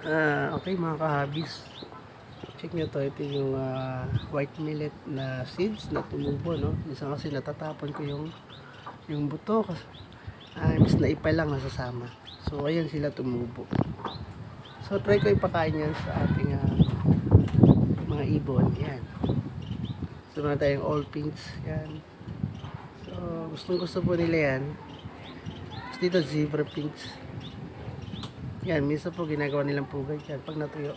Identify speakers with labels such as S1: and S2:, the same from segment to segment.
S1: Okay mga kahabis, check nyo to. Ito yung white millet na seeds na tumubo, no? Minsan kasi natatapon ko yung buto kasi mas naipay lang nasasama. So ayan sila tumubo. So try ko ipakain yan sa ating mga ibon. Yan. So meron tayong all pinks. Yan. So gustong gusto po nila yan. Tapos dito zebra pinks. Yan, minsan po ginagawa nilang pugay yan pag natuyo.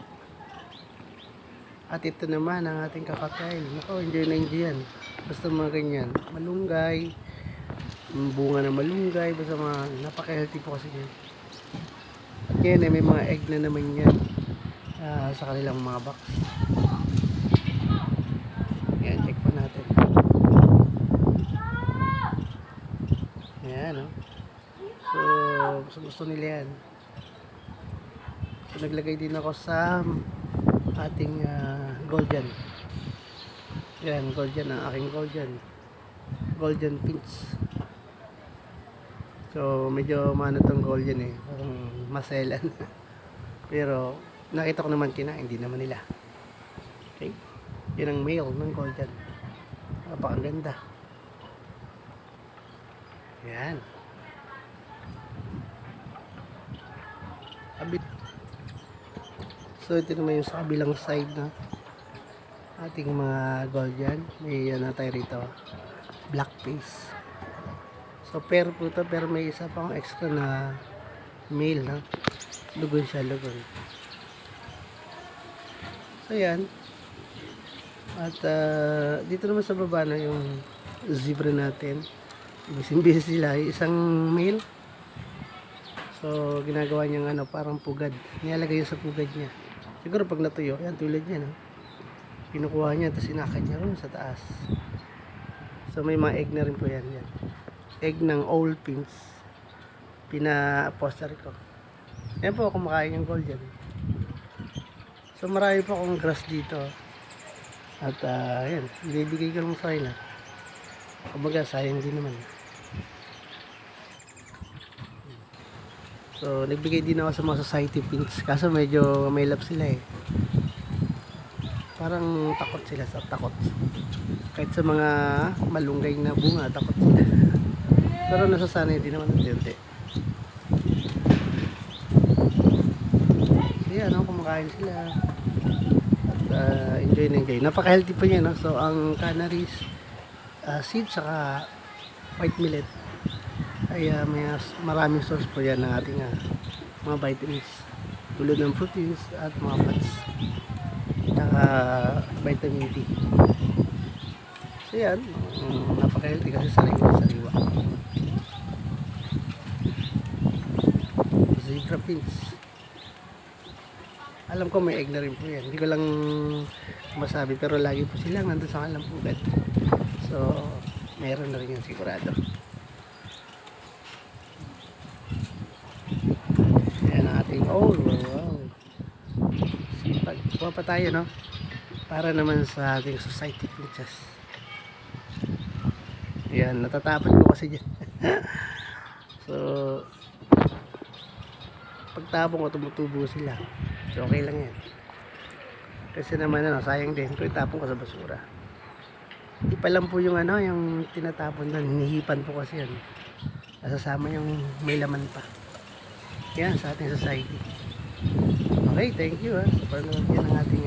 S1: At ito naman ang ating kakatail. Nako, enjoy na enjoy yan. Basta mga ganyan. Malunggay, bunga ng malunggay, basta mga napaka-healthy po kasi yan. At yan, may mga egg na naman yan sa kanilang mga box. Yan, check po natin. Yan, no? So, gusto nila yan. So, naglagay din ako sa ating golden. Yan, golden ang aking golden pinch. So medyo mano tong golden parang maselan. Pero nakita ko naman kinain, hindi naman nila. Okay, yan ang male ng golden. Napakaganda. Yan. So ito naman yung sa kabilang side na ating mga golden. May ano tayo rito, black face. So pair po ito, pero may isa pang extra na male na lugon siya, lugon. So yan. At dito naman sa baba na yung zebra natin. Ibig sila isang male. So ginagawa niyang parang pugad. Nilalagay sa pugad niya. Siguro pag natuyo, yan tulad niya, no? Kinukuha niya, tapos inakad niya rin sa taas. So may mga egg na rin po yan. Egg ng old pinks. Pina-poster ko. Yan po, kumakain yung golden. So marami po akong grass dito. At yan, ibibigay ko lang sa kanila. Kumbaga, sayang din naman. So, nagbigay din ako sa mga society pinks. Kaso medyo may love sila Parang takot sila sa takot. Kahit sa mga malunggay na bunga, takot sila. Pero nasasanay din naman unti-unti. So yan, kumakain sila. At enjoy na enjoy. Napaka-healthy pa niya, no? So, ang canaries seed saka white millet ay may maraming source po yan ng ating mga vitamins tulad ng proteins at mga fats saka vitamin D. So yan, napaka-healthy kasi sariwa zebra pinks. Alam ko may egg na rin po yan, hindi ko lang masabi, pero lagi po silang nandun sa kanilang pugad. So meron na rin yan sigurado. Oh, wow. Sipag. Kuha pa tayo, no? Para naman sa ating society pinches. Yan, natatapon ko kasi dyan. So, pagtapon ko, tumutubo sila. So, okay lang yan. Kasi naman, sayang din kung itapon ko sa basura. Di pa lang po yung yung tinatapon doon. Hinihipan po kasi yan. Nasasama yung may laman pa. Yan sa ating society. Okay, thank you sa panonood yan ng ating